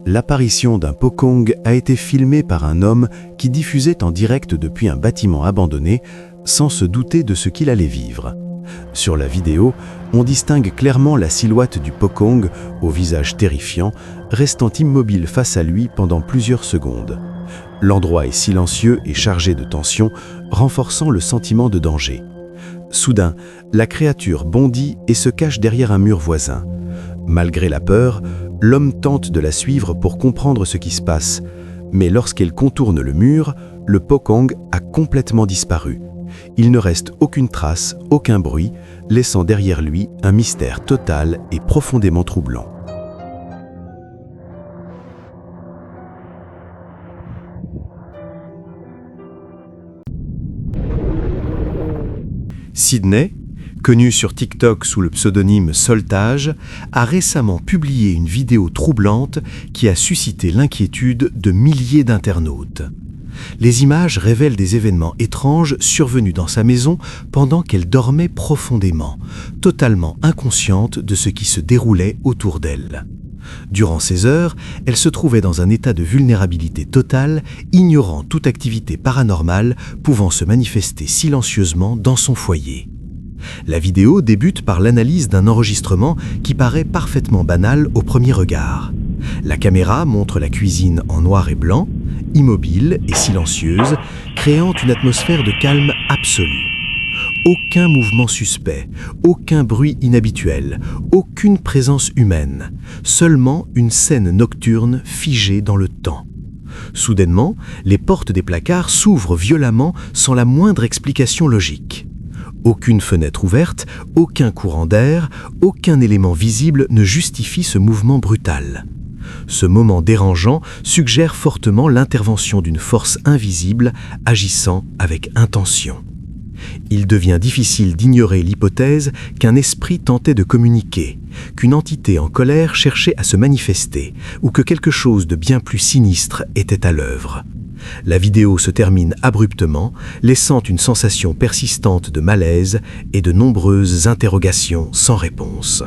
L'apparition d'un Pocong a été filmée par un homme qui diffusait en direct depuis un bâtiment abandonné sans se douter de ce qu'il allait vivre. Sur la vidéo, on distingue clairement la silhouette du Pocong, au visage terrifiant, restant immobile face à lui pendant plusieurs secondes. L'endroit est silencieux et chargé de tension, renforçant le sentiment de danger. Soudain, la créature bondit et se cache derrière un mur voisin. Malgré la peur, l'homme tente de la suivre pour comprendre ce qui se passe, mais lorsqu'elle contourne le mur, le Pocong a complètement disparu. Il ne reste aucune trace, aucun bruit, laissant derrière lui un mystère total et profondément troublant. Sydney, connu sur TikTok sous le pseudonyme Soltage, a récemment publié une vidéo troublante qui a suscité l'inquiétude de milliers d'internautes. Les images révèlent des événements étranges survenus dans sa maison pendant qu'elle dormait profondément, totalement inconsciente de ce qui se déroulait autour d'elle. Durant ces heures, elle se trouvait dans un état de vulnérabilité totale, ignorant toute activité paranormale pouvant se manifester silencieusement dans son foyer. La vidéo débute par l'analyse d'un enregistrement qui paraît parfaitement banal au premier regard. La caméra montre la cuisine en noir et blanc, immobile et silencieuse, créant une atmosphère de calme absolu. Aucun mouvement suspect, aucun bruit inhabituel, aucune présence humaine, seulement une scène nocturne figée dans le temps. Soudainement, les portes des placards s'ouvrent violemment sans la moindre explication logique. Aucune fenêtre ouverte, aucun courant d'air, aucun élément visible ne justifie ce mouvement brutal. Ce moment dérangeant suggère fortement l'intervention d'une force invisible agissant avec intention. Il devient difficile d'ignorer l'hypothèse qu'un esprit tentait de communiquer, qu'une entité en colère cherchait à se manifester, ou que quelque chose de bien plus sinistre était à l'œuvre. La vidéo se termine abruptement, laissant une sensation persistante de malaise et de nombreuses interrogations sans réponse.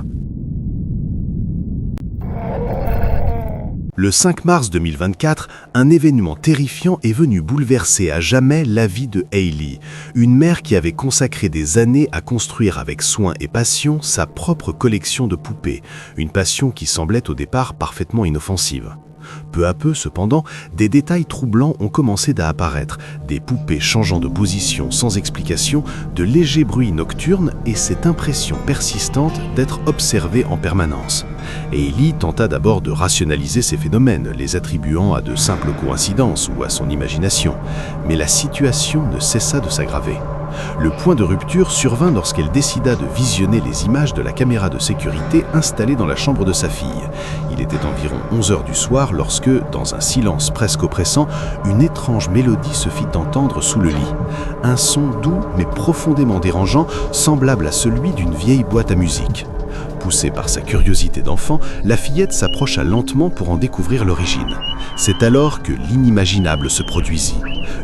Le 5 mars 2024, un événement terrifiant est venu bouleverser à jamais la vie de Hailey, une mère qui avait consacré des années à construire avec soin et passion sa propre collection de poupées, une passion qui semblait au départ parfaitement inoffensive. Peu à peu, cependant, des détails troublants ont commencé à apparaître, des poupées changeant de position sans explication, de légers bruits nocturnes et cette impression persistante d'être observée en permanence. Hailey tenta d'abord de rationaliser ces phénomènes, les attribuant à de simples coïncidences ou à son imagination, mais la situation ne cessa de s'aggraver. Le point de rupture survint lorsqu'elle décida de visionner les images de la caméra de sécurité installée dans la chambre de sa fille. Il était environ 11 heures du soir lorsque, dans un silence presque oppressant, une étrange mélodie se fit entendre sous le lit. Un son doux mais profondément dérangeant, semblable à celui d'une vieille boîte à musique. Poussée par sa curiosité d'enfant, la fillette s'approcha lentement pour en découvrir l'origine. C'est alors que l'inimaginable se produisit.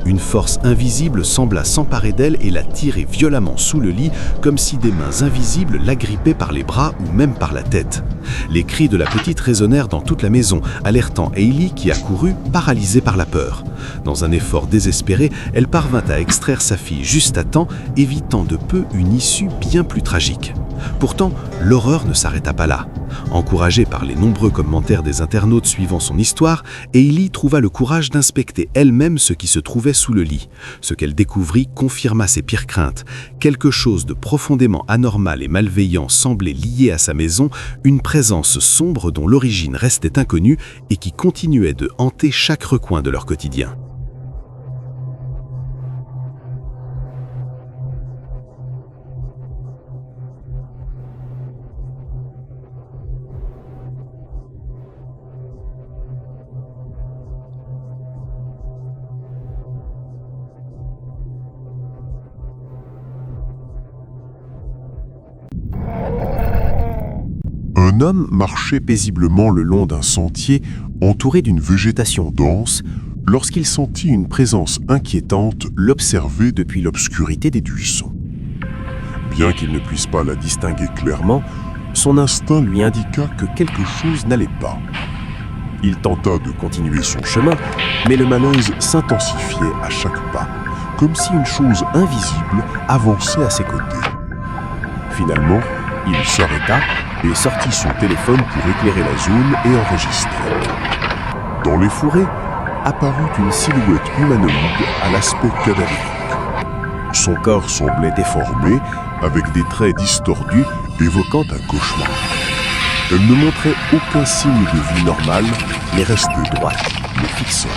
Une force invisible sembla s'emparer d'elle et la tirer violemment sous le lit, comme si des mains invisibles l'agrippaient par les bras ou même par la tête. Les cris de la petite résonnèrent dans toute la maison, alertant Hailey qui accourut, paralysée par la peur. Dans un effort désespéré, elle parvint à extraire sa fille juste à temps, évitant de peu une issue bien plus tragique. Pourtant, l'horreur ne s'arrêta pas là. Encouragée par les nombreux commentaires des internautes suivant son histoire, Hailey trouva le courage d'inspecter elle-même ce qui se trouvait sous le lit. Ce qu'elle découvrit confirma ses pires craintes. Quelque chose de profondément anormal et malveillant semblait lié à sa maison, une présence sombre dont l'origine restait inconnue et qui continuait de hanter chaque recoin de leur quotidien. Un homme marchait paisiblement le long d'un sentier entouré d'une végétation dense lorsqu'il sentit une présence inquiétante l'observer depuis l'obscurité des buissons. Bien qu'il ne puisse pas la distinguer clairement, son instinct lui indiqua que quelque chose n'allait pas. Il tenta de continuer son chemin, mais le malaise s'intensifiait à chaque pas, comme si une chose invisible avançait à ses côtés. Finalement, il s'arrêta et sortit son téléphone pour éclairer la zone et enregistrer. Dans les forêts, apparut une silhouette humanoïde à l'aspect cadavérique. Son corps semblait déformé, avec des traits distordus évoquant un cauchemar. Elle ne montrait aucun signe de vie normale, mais restait droite, le fixant.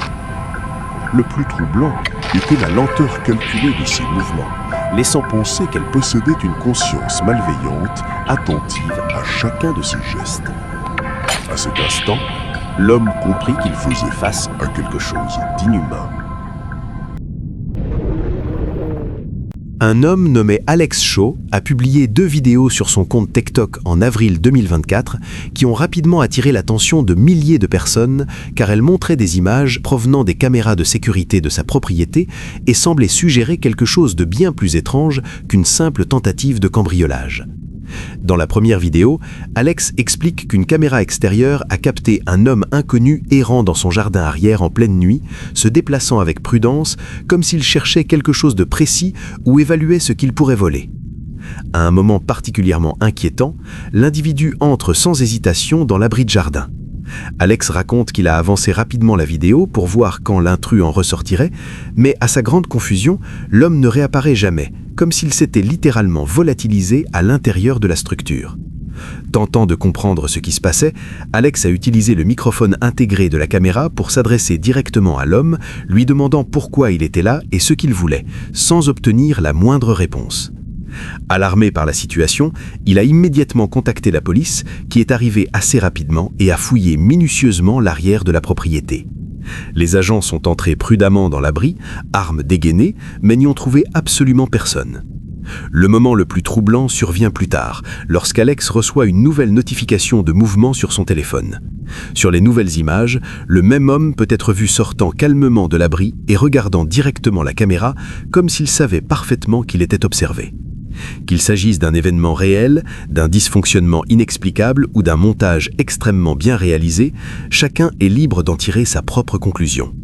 Le plus troublant était la lenteur calculée de ses mouvements, laissant penser qu'elle possédait une conscience malveillante, attentive à chacun de ses gestes. À cet instant, l'homme comprit qu'il faisait face à quelque chose d'inhumain. Un homme nommé Alex Shaw a publié 2 vidéos sur son compte TikTok en avril 2024 qui ont rapidement attiré l'attention de milliers de personnes car elles montraient des images provenant des caméras de sécurité de sa propriété et semblaient suggérer quelque chose de bien plus étrange qu'une simple tentative de cambriolage. Dans la première vidéo, Alex explique qu'une caméra extérieure a capté un homme inconnu errant dans son jardin arrière en pleine nuit, se déplaçant avec prudence, comme s'il cherchait quelque chose de précis ou évaluait ce qu'il pourrait voler. À un moment particulièrement inquiétant, l'individu entre sans hésitation dans l'abri de jardin. Alex raconte qu'il a avancé rapidement la vidéo pour voir quand l'intrus en ressortirait, mais à sa grande confusion, l'homme ne réapparaît jamais, comme s'il s'était littéralement volatilisé à l'intérieur de la structure. Tentant de comprendre ce qui se passait, Alex a utilisé le microphone intégré de la caméra pour s'adresser directement à l'homme, lui demandant pourquoi il était là et ce qu'il voulait, sans obtenir la moindre réponse. Alarmé par la situation, il a immédiatement contacté la police, qui est arrivée assez rapidement et a fouillé minutieusement l'arrière de la propriété. Les agents sont entrés prudemment dans l'abri, armes dégainées, mais n'y ont trouvé absolument personne. Le moment le plus troublant survient plus tard, lorsqu'Alex reçoit une nouvelle notification de mouvement sur son téléphone. Sur les nouvelles images, le même homme peut être vu sortant calmement de l'abri et regardant directement la caméra, comme s'il savait parfaitement qu'il était observé. Qu'il s'agisse d'un événement réel, d'un dysfonctionnement inexplicable ou d'un montage extrêmement bien réalisé, chacun est libre d'en tirer sa propre conclusion.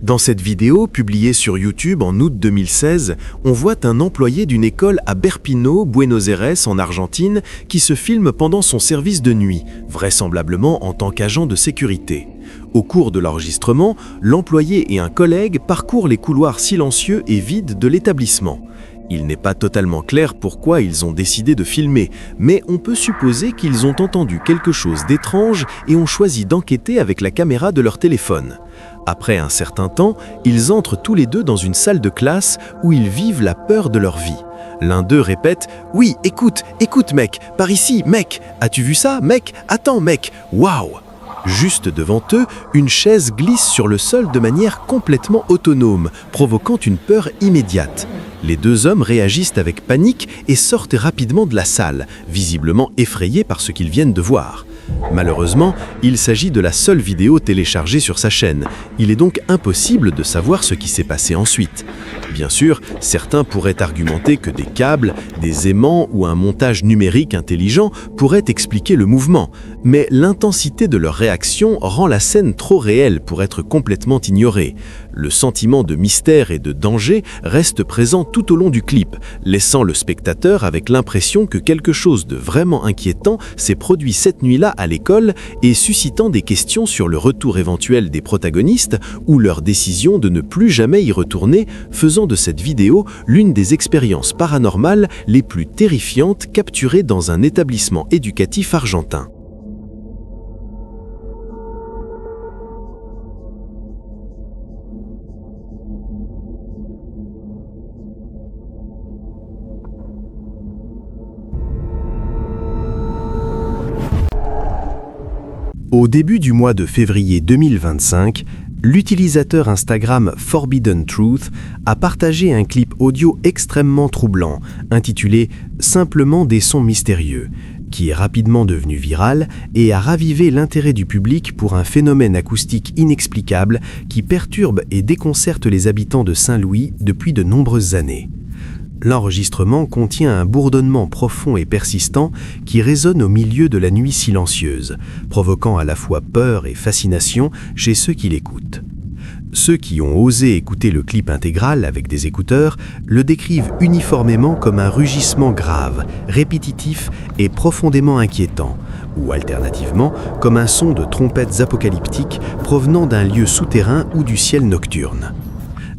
Dans cette vidéo, publiée sur YouTube en août 2016, on voit un employé d'une école à Berpino, Buenos Aires, en Argentine, qui se filme pendant son service de nuit, vraisemblablement en tant qu'agent de sécurité. Au cours de l'enregistrement, l'employé et un collègue parcourent les couloirs silencieux et vides de l'établissement. Il n'est pas totalement clair pourquoi ils ont décidé de filmer, mais on peut supposer qu'ils ont entendu quelque chose d'étrange et ont choisi d'enquêter avec la caméra de leur téléphone. Après un certain temps, ils entrent tous les deux dans une salle de classe où ils vivent la peur de leur vie. L'un d'eux répète « Oui, écoute mec, par ici, mec, as-tu vu ça, mec? Attends mec, waouh !» Juste devant eux, une chaise glisse sur le sol de manière complètement autonome, provoquant une peur immédiate. Les 2 hommes réagissent avec panique et sortent rapidement de la salle, visiblement effrayés par ce qu'ils viennent de voir. Malheureusement, il s'agit de la seule vidéo téléchargée sur sa chaîne. Il est donc impossible de savoir ce qui s'est passé ensuite. Bien sûr, certains pourraient argumenter que des câbles, des aimants ou un montage numérique intelligent pourraient expliquer le mouvement, mais l'intensité de leur réaction rend la scène trop réelle pour être complètement ignorée. Le sentiment de mystère et de danger reste présent tout au long du clip, laissant le spectateur avec l'impression que quelque chose de vraiment inquiétant s'est produit cette nuit-là à l'école et suscitant des questions sur le retour éventuel des protagonistes ou leur décision de ne plus jamais y retourner, faisant de cette vidéo l'une des expériences paranormales les plus terrifiantes capturées dans un établissement éducatif argentin. Au début du mois de février 2025, L'utilisateur Instagram Forbidden Truth a partagé un clip audio extrêmement troublant, intitulé « Simplement des sons mystérieux », qui est rapidement devenu viral et a ravivé l'intérêt du public pour un phénomène acoustique inexplicable qui perturbe et déconcerte les habitants de Saint-Louis depuis de nombreuses années. L'enregistrement contient un bourdonnement profond et persistant qui résonne au milieu de la nuit silencieuse, provoquant à la fois peur et fascination chez ceux qui l'écoutent. Ceux qui ont osé écouter le clip intégral avec des écouteurs le décrivent uniformément comme un rugissement grave, répétitif et profondément inquiétant, ou alternativement comme un son de trompettes apocalyptiques provenant d'un lieu souterrain ou du ciel nocturne.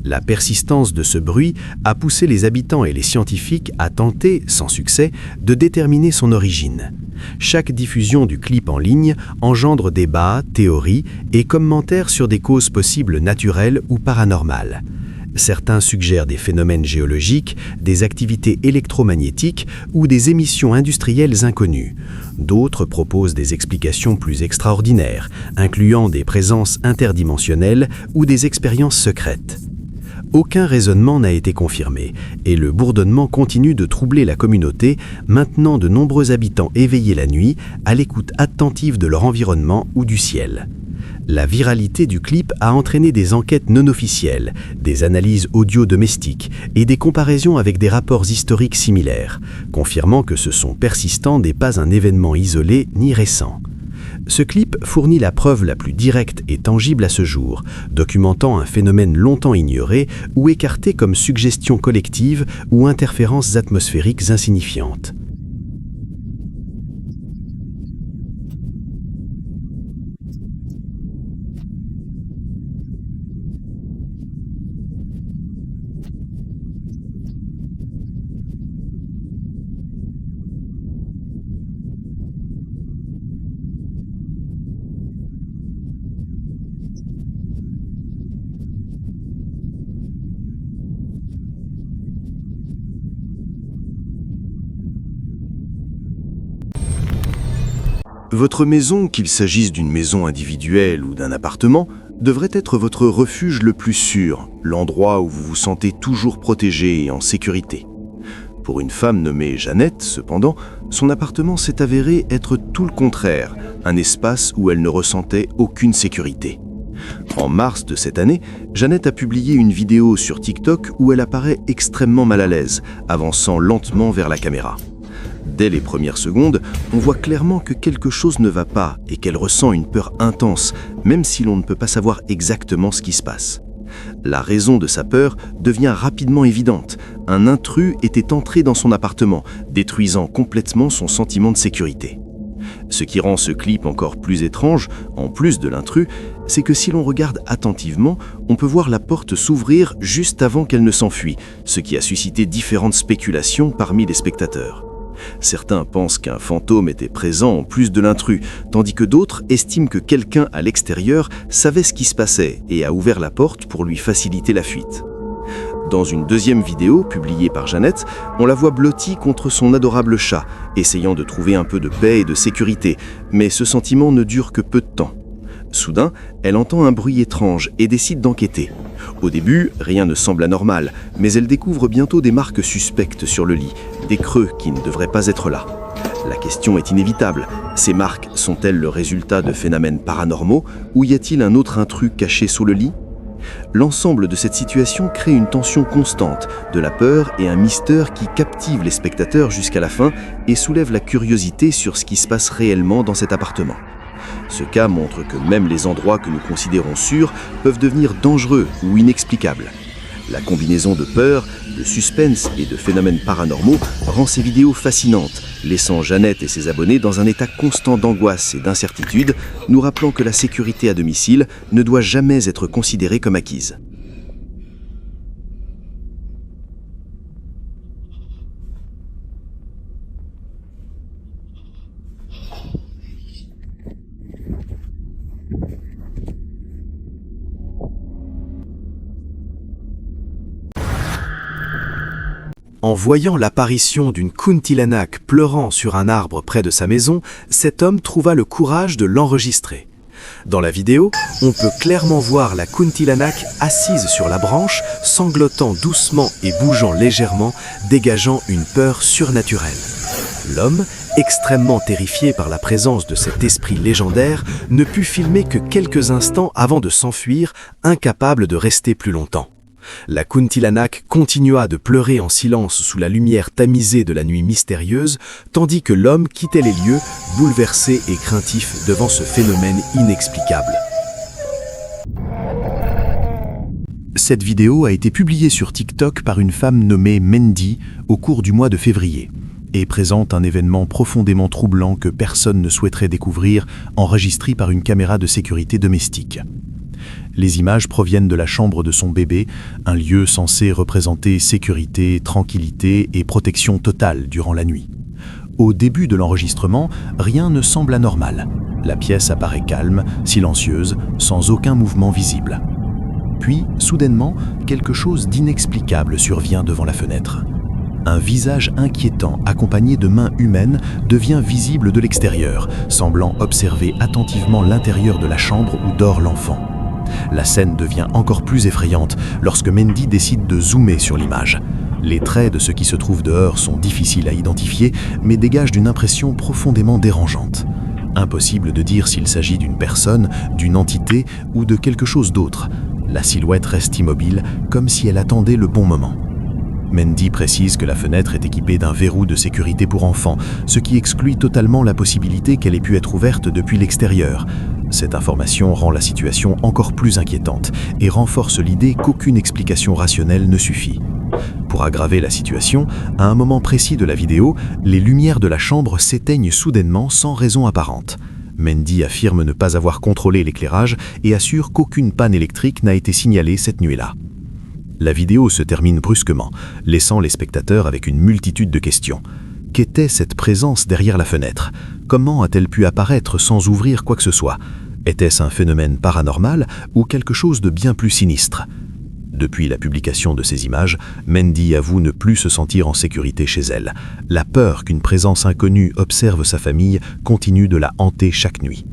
La persistance de ce bruit a poussé les habitants et les scientifiques à tenter, sans succès, de déterminer son origine. Chaque diffusion du clip en ligne engendre débats, théories et commentaires sur des causes possibles naturelles ou paranormales. Certains suggèrent des phénomènes géologiques, des activités électromagnétiques ou des émissions industrielles inconnues. D'autres proposent des explications plus extraordinaires, incluant des présences interdimensionnelles ou des expériences secrètes. Aucun raisonnement n'a été confirmé et le bourdonnement continue de troubler la communauté, maintenant de nombreux habitants éveillés la nuit à l'écoute attentive de leur environnement ou du ciel. La viralité du clip a entraîné des enquêtes non officielles, des analyses audio domestiques et des comparaisons avec des rapports historiques similaires, confirmant que ce son persistant n'est pas un événement isolé ni récent. Ce clip fournit la preuve la plus directe et tangible à ce jour, documentant un phénomène longtemps ignoré ou écarté comme suggestion collective ou interférences atmosphériques insignifiantes. Votre maison, qu'il s'agisse d'une maison individuelle ou d'un appartement, devrait être votre refuge le plus sûr, l'endroit où vous vous sentez toujours protégé et en sécurité. Pour une femme nommée Jeannette, cependant, son appartement s'est avéré être tout le contraire, un espace où elle ne ressentait aucune sécurité. En mars de cette année, Jeannette a publié une vidéo sur TikTok où elle apparaît extrêmement mal à l'aise, avançant lentement vers la caméra. Dès les premières secondes, on voit clairement que quelque chose ne va pas et qu'elle ressent une peur intense, même si l'on ne peut pas savoir exactement ce qui se passe. La raison de sa peur devient rapidement évidente. Un intrus était entré dans son appartement, détruisant complètement son sentiment de sécurité. Ce qui rend ce clip encore plus étrange, en plus de l'intrus, c'est que si l'on regarde attentivement, on peut voir la porte s'ouvrir juste avant qu'elle ne s'enfuit, ce qui a suscité différentes spéculations parmi les spectateurs. Certains pensent qu'un fantôme était présent en plus de l'intrus, tandis que d'autres estiment que quelqu'un à l'extérieur savait ce qui se passait et a ouvert la porte pour lui faciliter la fuite. Dans une deuxième vidéo publiée par Jeannette, on la voit blottie contre son adorable chat, essayant de trouver un peu de paix et de sécurité, mais ce sentiment ne dure que peu de temps. Soudain, elle entend un bruit étrange et décide d'enquêter. Au début, rien ne semble anormal, mais elle découvre bientôt des marques suspectes sur le lit, des creux qui ne devraient pas être là. La question est inévitable. Ces marques sont-elles le résultat de phénomènes paranormaux ou y a-t-il un autre intrus caché sous le lit ? L'ensemble de cette situation crée une tension constante, de la peur et un mystère qui captive les spectateurs jusqu'à la fin et soulève la curiosité sur ce qui se passe réellement dans cet appartement. Ce cas montre que même les endroits que nous considérons sûrs peuvent devenir dangereux ou inexplicables. La combinaison de peur, de suspense et de phénomènes paranormaux rend ces vidéos fascinantes, laissant Jeannette et ses abonnés dans un état constant d'angoisse et d'incertitude, nous rappelant que la sécurité à domicile ne doit jamais être considérée comme acquise. En voyant l'apparition d'une kuntilanak pleurant sur un arbre près de sa maison, cet homme trouva le courage de l'enregistrer. Dans la vidéo, on peut clairement voir la kuntilanak assise sur la branche, sanglotant doucement et bougeant légèrement, dégageant une peur surnaturelle. L'homme, extrêmement terrifié par la présence de cet esprit légendaire, ne put filmer que quelques instants avant de s'enfuir, incapable de rester plus longtemps. La kuntilanak continua de pleurer en silence sous la lumière tamisée de la nuit mystérieuse, tandis que l'homme quittait les lieux, bouleversé et craintif devant ce phénomène inexplicable. Cette vidéo a été publiée sur TikTok par une femme nommée Mendy au cours du mois de février et présente un événement profondément troublant que personne ne souhaiterait découvrir, enregistré par une caméra de sécurité domestique. Les images proviennent de la chambre de son bébé, un lieu censé représenter sécurité, tranquillité et protection totale durant la nuit. Au début de l'enregistrement, rien ne semble anormal. La pièce apparaît calme, silencieuse, sans aucun mouvement visible. Puis, soudainement, quelque chose d'inexplicable survient devant la fenêtre. Un visage inquiétant accompagné de mains humaines devient visible de l'extérieur, semblant observer attentivement l'intérieur de la chambre où dort l'enfant. La scène devient encore plus effrayante lorsque Mendy décide de zoomer sur l'image. Les traits de ce qui se trouve dehors sont difficiles à identifier, mais dégagent une impression profondément dérangeante. Impossible de dire s'il s'agit d'une personne, d'une entité ou de quelque chose d'autre. La silhouette reste immobile, comme si elle attendait le bon moment. Mendy précise que la fenêtre est équipée d'un verrou de sécurité pour enfants, ce qui exclut totalement la possibilité qu'elle ait pu être ouverte depuis l'extérieur. Cette information rend la situation encore plus inquiétante et renforce l'idée qu'aucune explication rationnelle ne suffit. Pour aggraver la situation, à un moment précis de la vidéo, les lumières de la chambre s'éteignent soudainement sans raison apparente. Mendy affirme ne pas avoir contrôlé l'éclairage et assure qu'aucune panne électrique n'a été signalée cette nuit-là. La vidéo se termine brusquement, laissant les spectateurs avec une multitude de questions. Qu'était cette présence derrière la fenêtre? Comment a-t-elle pu apparaître sans ouvrir quoi que ce soit? Était-ce un phénomène paranormal ou quelque chose de bien plus sinistre? Depuis la publication de ces images, Mendy avoue ne plus se sentir en sécurité chez elle. La peur qu'une présence inconnue observe sa famille continue de la hanter chaque nuit.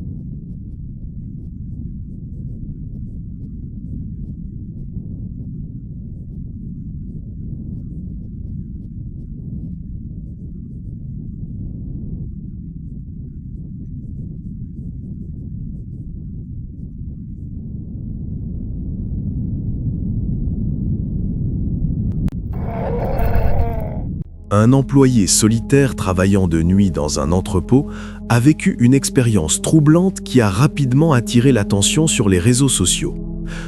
Un employé solitaire travaillant de nuit dans un entrepôt a vécu une expérience troublante qui a rapidement attiré l'attention sur les réseaux sociaux.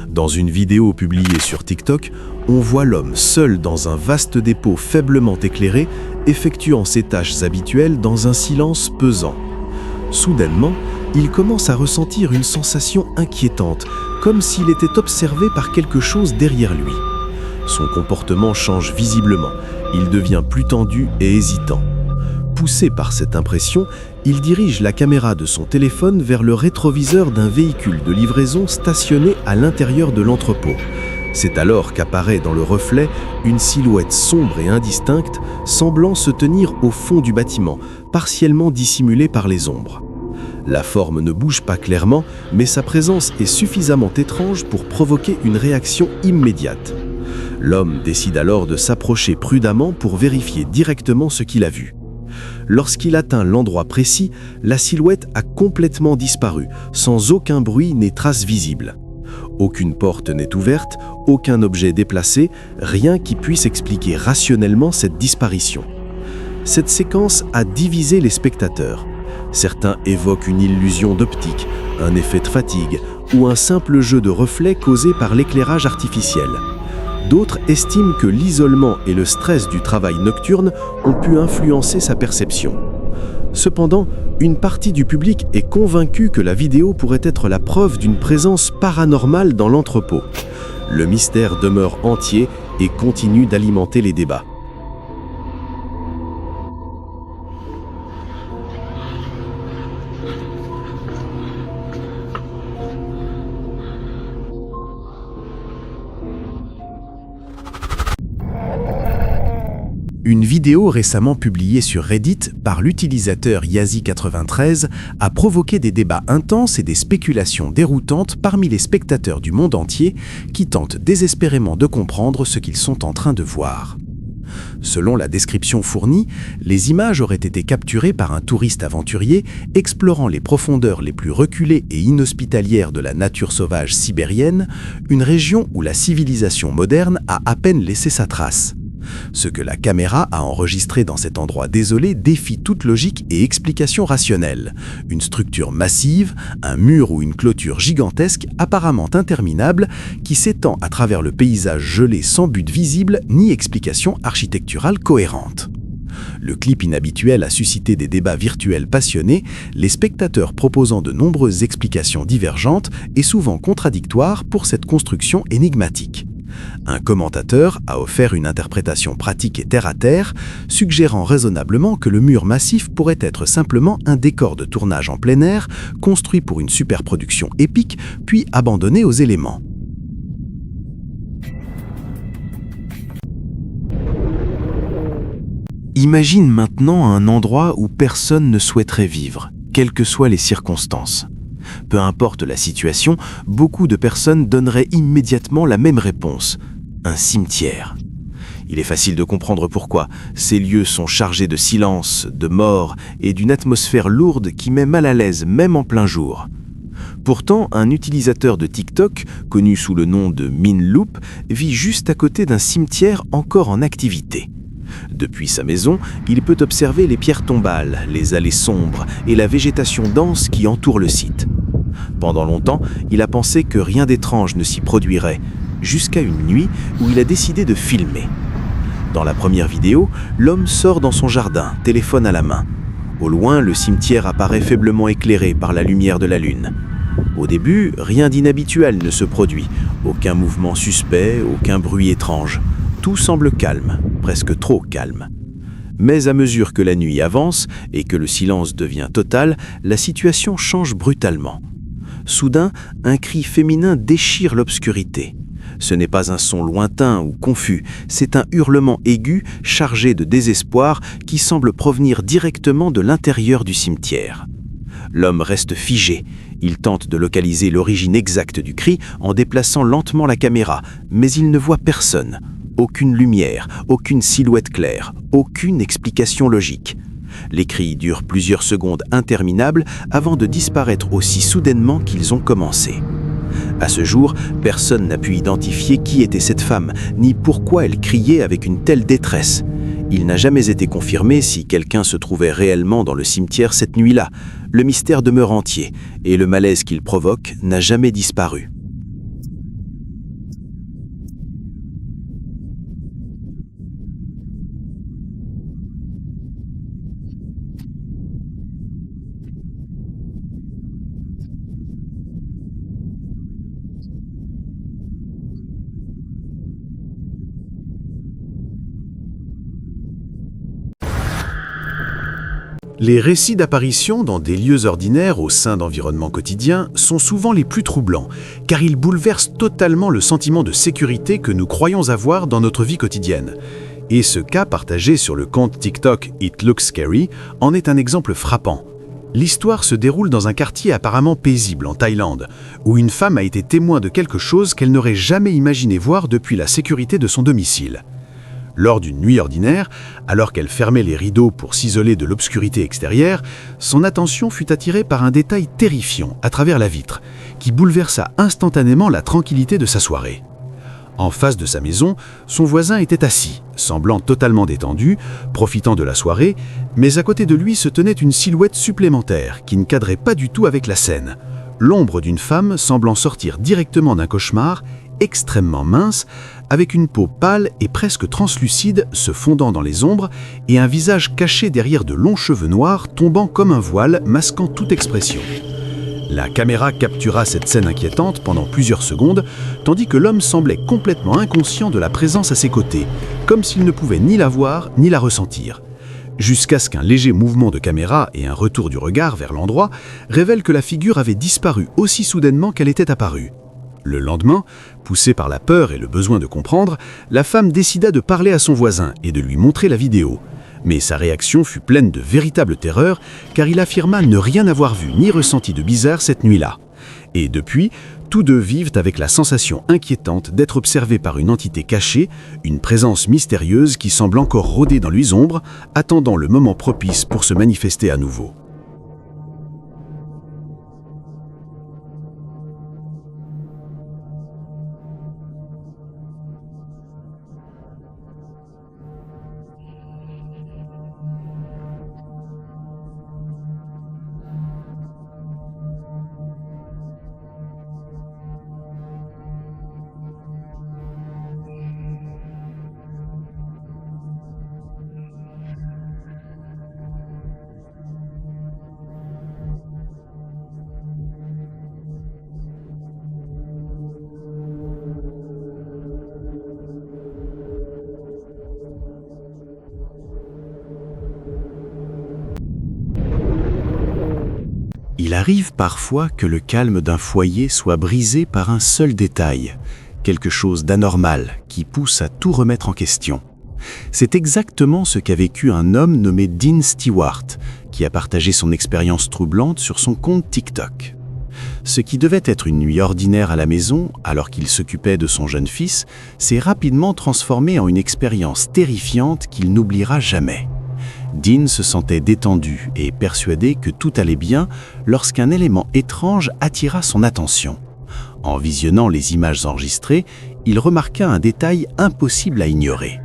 Dans une vidéo publiée sur TikTok, on voit l'homme seul dans un vaste dépôt faiblement éclairé, effectuant ses tâches habituelles dans un silence pesant. Soudainement, il commence à ressentir une sensation inquiétante, comme s'il était observé par quelque chose derrière lui. Son comportement change visiblement, il devient plus tendu et hésitant. Poussé par cette impression, il dirige la caméra de son téléphone vers le rétroviseur d'un véhicule de livraison stationné à l'intérieur de l'entrepôt. C'est alors qu'apparaît dans le reflet une silhouette sombre et indistincte, semblant se tenir au fond du bâtiment, partiellement dissimulée par les ombres. La forme ne bouge pas clairement, mais sa présence est suffisamment étrange pour provoquer une réaction immédiate. L'homme décide alors de s'approcher prudemment pour vérifier directement ce qu'il a vu. Lorsqu'il atteint l'endroit précis, la silhouette a complètement disparu, sans aucun bruit ni trace visible. Aucune porte n'est ouverte, aucun objet déplacé, rien qui puisse expliquer rationnellement cette disparition. Cette séquence a divisé les spectateurs. Certains évoquent une illusion d'optique, un effet de fatigue ou un simple jeu de reflets causé par l'éclairage artificiel. D'autres estiment que l'isolement et le stress du travail nocturne ont pu influencer sa perception. Cependant, une partie du public est convaincue que la vidéo pourrait être la preuve d'une présence paranormale dans l'entrepôt. Le mystère demeure entier et continue d'alimenter les débats. Une vidéo récemment publiée sur Reddit par l'utilisateur Yazi93 a provoqué des débats intenses et des spéculations déroutantes parmi les spectateurs du monde entier qui tentent désespérément de comprendre ce qu'ils sont en train de voir. Selon la description fournie, les images auraient été capturées par un touriste aventurier explorant les profondeurs les plus reculées et inhospitalières de la nature sauvage sibérienne, une région où la civilisation moderne a à peine laissé sa trace. Ce que la caméra a enregistré dans cet endroit désolé défie toute logique et explication rationnelle. Une structure massive, un mur ou une clôture gigantesque apparemment interminable qui s'étend à travers le paysage gelé sans but visible ni explication architecturale cohérente. Le clip inhabituel a suscité des débats virtuels passionnés, les spectateurs proposant de nombreuses explications divergentes et souvent contradictoires pour cette construction énigmatique. Un commentateur a offert une interprétation pratique et terre-à-terre, suggérant raisonnablement que le mur massif pourrait être simplement un décor de tournage en plein air, construit pour une superproduction épique, puis abandonné aux éléments. Imagine maintenant un endroit où personne ne souhaiterait vivre, quelles que soient les circonstances. Peu importe la situation, beaucoup de personnes donneraient immédiatement la même réponse: un cimetière. Il est facile de comprendre pourquoi. Ces lieux sont chargés de silence, de mort et d'une atmosphère lourde qui met mal à l'aise même en plein jour. Pourtant, un utilisateur de TikTok, connu sous le nom de Minloop, vit juste à côté d'un cimetière encore en activité. Depuis sa maison, il peut observer les pierres tombales, les allées sombres et la végétation dense qui entoure le site. Pendant longtemps, il a pensé que rien d'étrange ne s'y produirait, jusqu'à une nuit où il a décidé de filmer. Dans la première vidéo, l'homme sort dans son jardin, téléphone à la main. Au loin, le cimetière apparaît faiblement éclairé par la lumière de la lune. Au début, rien d'inhabituel ne se produit, aucun mouvement suspect, aucun bruit étrange. Tout semble calme, presque trop calme. Mais à mesure que la nuit avance et que le silence devient total, la situation change brutalement. Soudain, un cri féminin déchire l'obscurité. Ce n'est pas un son lointain ou confus, c'est un hurlement aigu chargé de désespoir qui semble provenir directement de l'intérieur du cimetière. L'homme reste figé. Il tente de localiser l'origine exacte du cri en déplaçant lentement la caméra, mais il ne voit personne. Aucune lumière, aucune silhouette claire, aucune explication logique. Les cris durent plusieurs secondes interminables avant de disparaître aussi soudainement qu'ils ont commencé. À ce jour, personne n'a pu identifier qui était cette femme, ni pourquoi elle criait avec une telle détresse. Il n'a jamais été confirmé si quelqu'un se trouvait réellement dans le cimetière cette nuit-là. Le mystère demeure entier, et le malaise qu'il provoque n'a jamais disparu. Les récits d'apparitions dans des lieux ordinaires au sein d'environnements quotidiens sont souvent les plus troublants, car ils bouleversent totalement le sentiment de sécurité que nous croyons avoir dans notre vie quotidienne. Et ce cas partagé sur le compte TikTok It Looks Scary en est un exemple frappant. L'histoire se déroule dans un quartier apparemment paisible en Thaïlande, où une femme a été témoin de quelque chose qu'elle n'aurait jamais imaginé voir depuis la sécurité de son domicile. Lors d'une nuit ordinaire, alors qu'elle fermait les rideaux pour s'isoler de l'obscurité extérieure, son attention fut attirée par un détail terrifiant à travers la vitre, qui bouleversa instantanément la tranquillité de sa soirée. En face de sa maison, son voisin était assis, semblant totalement détendu, profitant de la soirée, mais à côté de lui se tenait une silhouette supplémentaire qui ne cadrait pas du tout avec la scène. L'ombre d'une femme semblant sortir directement d'un cauchemar, extrêmement mince, avec une peau pâle et presque translucide se fondant dans les ombres et un visage caché derrière de longs cheveux noirs tombant comme un voile masquant toute expression. La caméra captura cette scène inquiétante pendant plusieurs secondes, tandis que l'homme semblait complètement inconscient de la présence à ses côtés, comme s'il ne pouvait ni la voir ni la ressentir. Jusqu'à ce qu'un léger mouvement de caméra et un retour du regard vers l'endroit révèlent que la figure avait disparu aussi soudainement qu'elle était apparue. Le lendemain, poussée par la peur et le besoin de comprendre, la femme décida de parler à son voisin et de lui montrer la vidéo. Mais sa réaction fut pleine de véritable terreur, car il affirma ne rien avoir vu ni ressenti de bizarre cette nuit-là. Et depuis, tous deux vivent avec la sensation inquiétante d'être observés par une entité cachée, une présence mystérieuse qui semble encore rôder dans les ombres, attendant le moment propice pour se manifester à nouveau. Il arrive parfois que le calme d'un foyer soit brisé par un seul détail, quelque chose d'anormal qui pousse à tout remettre en question. C'est exactement ce qu'a vécu un homme nommé Dean Stewart, qui a partagé son expérience troublante sur son compte TikTok. Ce qui devait être une nuit ordinaire à la maison, alors qu'il s'occupait de son jeune fils, s'est rapidement transformé en une expérience terrifiante qu'il n'oubliera jamais. Dean se sentait détendu et persuadé que tout allait bien lorsqu'un élément étrange attira son attention. En visionnant les images enregistrées, il remarqua un détail impossible à ignorer.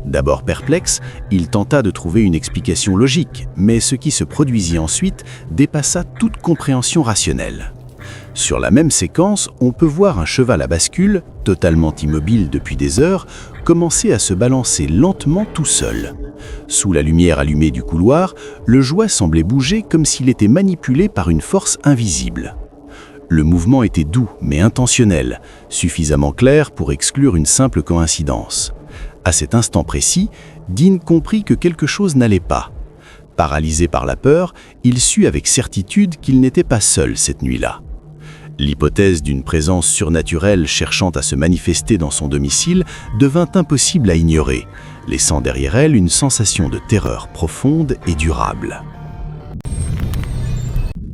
D'abord perplexe, il tenta de trouver une explication logique, mais ce qui se produisit ensuite dépassa toute compréhension rationnelle. Sur la même séquence, on peut voir un cheval à bascule, totalement immobile depuis des heures, commencer à se balancer lentement tout seul. Sous la lumière allumée du couloir, le jouet semblait bouger comme s'il était manipulé par une force invisible. Le mouvement était doux mais intentionnel, suffisamment clair pour exclure une simple coïncidence. À cet instant précis, Dean comprit que quelque chose n'allait pas. Paralysé par la peur, il sut avec certitude qu'il n'était pas seul cette nuit-là. L'hypothèse d'une présence surnaturelle cherchant à se manifester dans son domicile devint impossible à ignorer, laissant derrière elle une sensation de terreur profonde et durable.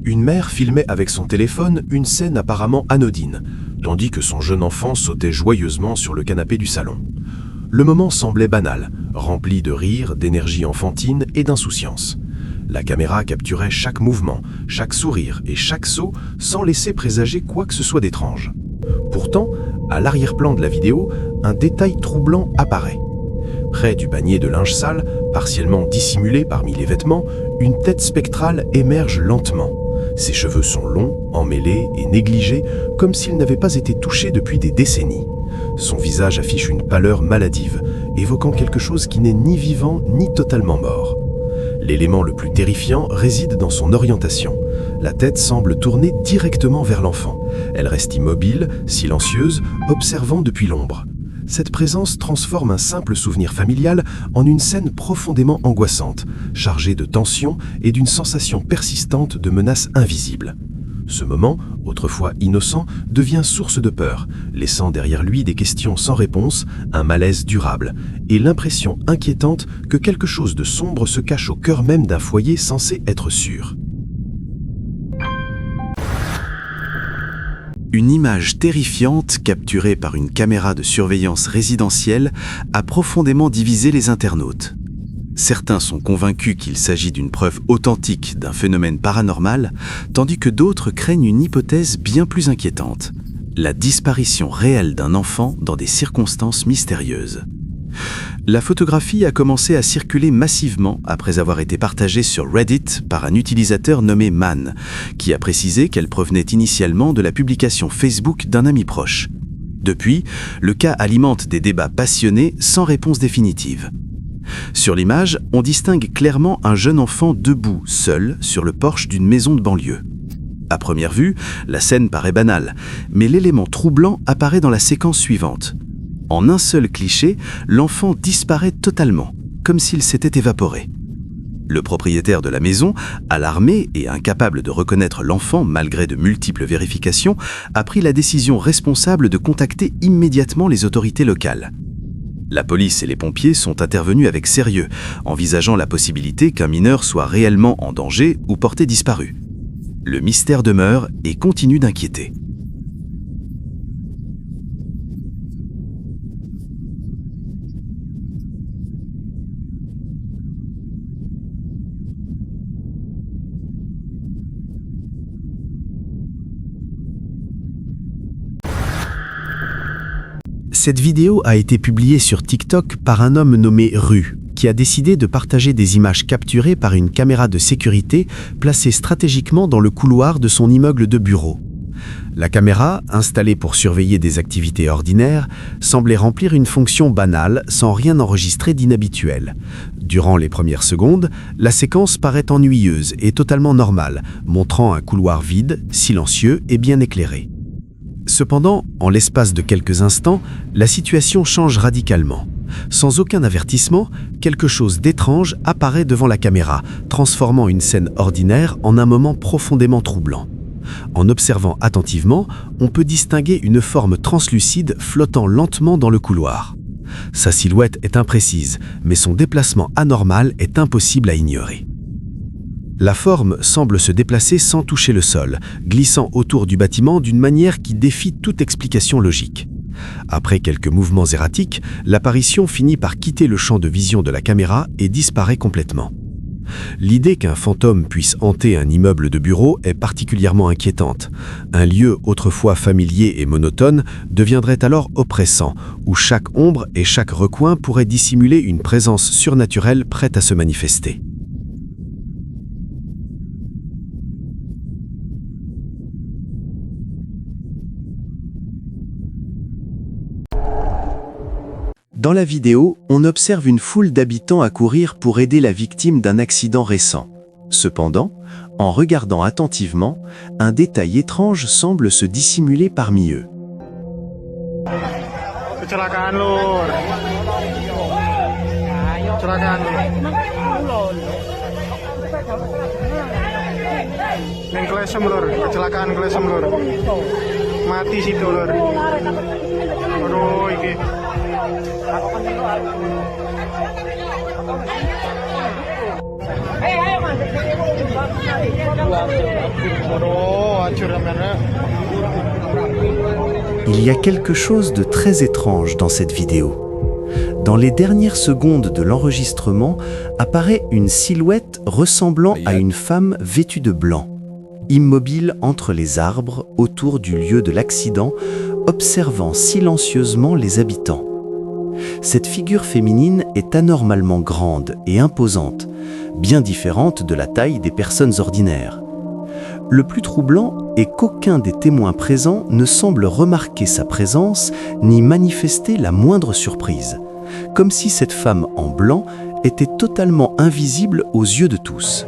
Une mère filmait avec son téléphone une scène apparemment anodine, tandis que son jeune enfant sautait joyeusement sur le canapé du salon. Le moment semblait banal, rempli de rire, d'énergie enfantine et d'insouciance. La caméra capturait chaque mouvement, chaque sourire et chaque saut sans laisser présager quoi que ce soit d'étrange. Pourtant, à l'arrière-plan de la vidéo, un détail troublant apparaît. Près du panier de linge sale, partiellement dissimulé parmi les vêtements, une tête spectrale émerge lentement. Ses cheveux sont longs, emmêlés et négligés, comme s'ils n'avaient pas été touchés depuis des décennies. Son visage affiche une pâleur maladive, évoquant quelque chose qui n'est ni vivant ni totalement mort. L'élément le plus terrifiant réside dans son orientation. La tête semble tourner directement vers l'enfant. Elle reste immobile, silencieuse, observant depuis l'ombre. Cette présence transforme un simple souvenir familial en une scène profondément angoissante, chargée de tension et d'une sensation persistante de menace invisible. Ce moment, autrefois innocent, devient source de peur, laissant derrière lui des questions sans réponse, un malaise durable, et l'impression inquiétante que quelque chose de sombre se cache au cœur même d'un foyer censé être sûr. Une image terrifiante capturée par une caméra de surveillance résidentielle a profondément divisé les internautes. Certains sont convaincus qu'il s'agit d'une preuve authentique d'un phénomène paranormal, tandis que d'autres craignent une hypothèse bien plus inquiétante, la disparition réelle d'un enfant dans des circonstances mystérieuses. La photographie a commencé à circuler massivement après avoir été partagée sur Reddit par un utilisateur nommé Man, qui a précisé qu'elle provenait initialement de la publication Facebook d'un ami proche. Depuis, le cas alimente des débats passionnés sans réponse définitive. Sur l'image, on distingue clairement un jeune enfant debout, seul, sur le porche d'une maison de banlieue. À première vue, la scène paraît banale, mais l'élément troublant apparaît dans la séquence suivante. En un seul cliché, l'enfant disparaît totalement, comme s'il s'était évaporé. Le propriétaire de la maison, alarmé et incapable de reconnaître l'enfant malgré de multiples vérifications, a pris la décision responsable de contacter immédiatement les autorités locales. La police et les pompiers sont intervenus avec sérieux, envisageant la possibilité qu'un mineur soit réellement en danger ou porté disparu. Le mystère demeure et continue d'inquiéter. Cette vidéo a été publiée sur TikTok par un homme nommé Ru, qui a décidé de partager des images capturées par une caméra de sécurité placée stratégiquement dans le couloir de son immeuble de bureau. La caméra, installée pour surveiller des activités ordinaires, semblait remplir une fonction banale sans rien enregistrer d'inhabituel. Durant les premières secondes, la séquence paraît ennuyeuse et totalement normale, montrant un couloir vide, silencieux et bien éclairé. Cependant, en l'espace de quelques instants, la situation change radicalement. Sans aucun avertissement, quelque chose d'étrange apparaît devant la caméra, transformant une scène ordinaire en un moment profondément troublant. En observant attentivement, on peut distinguer une forme translucide flottant lentement dans le couloir. Sa silhouette est imprécise, mais son déplacement anormal est impossible à ignorer. La forme semble se déplacer sans toucher le sol, glissant autour du bâtiment d'une manière qui défie toute explication logique. Après quelques mouvements erratiques, l'apparition finit par quitter le champ de vision de la caméra et disparaît complètement. L'idée qu'un fantôme puisse hanter un immeuble de bureau est particulièrement inquiétante. Un lieu autrefois familier et monotone deviendrait alors oppressant, où chaque ombre et chaque recoin pourraient dissimuler une présence surnaturelle prête à se manifester. Dans la vidéo, on observe une foule d'habitants accourir pour aider la victime d'un accident récent. Cependant, en regardant attentivement, un détail étrange semble se dissimuler parmi eux. Kecelakaan lur. Kecelakaan lur. Neng Klesem lur, kecelakaan Klesem lur. Mati situ lur. Aduh iki. Il y a quelque chose de très étrange dans cette vidéo. Dans les dernières secondes de l'enregistrement, apparaît une silhouette ressemblant à une femme vêtue de blanc, immobile entre les arbres autour du lieu de l'accident, observant silencieusement les habitants. Cette figure féminine est anormalement grande et imposante, bien différente de la taille des personnes ordinaires. Le plus troublant est qu'aucun des témoins présents ne semble remarquer sa présence ni manifester la moindre surprise, comme si cette femme en blanc était totalement invisible aux yeux de tous.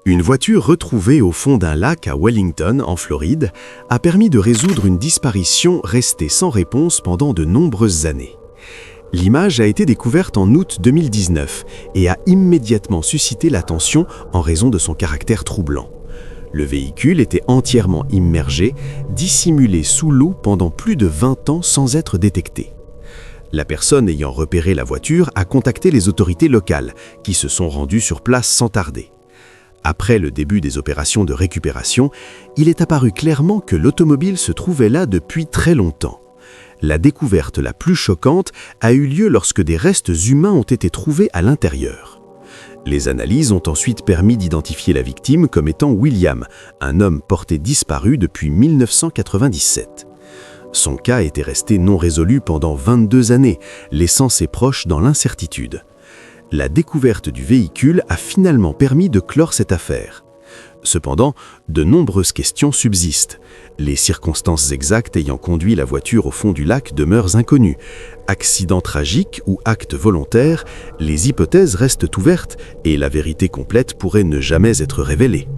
Une voiture retrouvée au fond d'un lac à Wellington, en Floride, a permis de résoudre une disparition restée sans réponse pendant de nombreuses années. L'image a été découverte en août 2019 et a immédiatement suscité l'attention en raison de son caractère troublant. Le véhicule était entièrement immergé, dissimulé sous l'eau pendant plus de 20 ans sans être détecté. La personne ayant repéré la voiture a contacté les autorités locales, qui se sont rendues sur place sans tarder. Après le début des opérations de récupération, il est apparu clairement que l'automobile se trouvait là depuis très longtemps. La découverte la plus choquante a eu lieu lorsque des restes humains ont été trouvés à l'intérieur. Les analyses ont ensuite permis d'identifier la victime comme étant William, un homme porté disparu depuis 1997. Son cas était resté non résolu pendant 22 années, laissant ses proches dans l'incertitude. La découverte du véhicule a finalement permis de clore cette affaire. Cependant, de nombreuses questions subsistent. Les circonstances exactes ayant conduit la voiture au fond du lac demeurent inconnues. Accident tragique ou acte volontaire, les hypothèses restent ouvertes et la vérité complète pourrait ne jamais être révélée.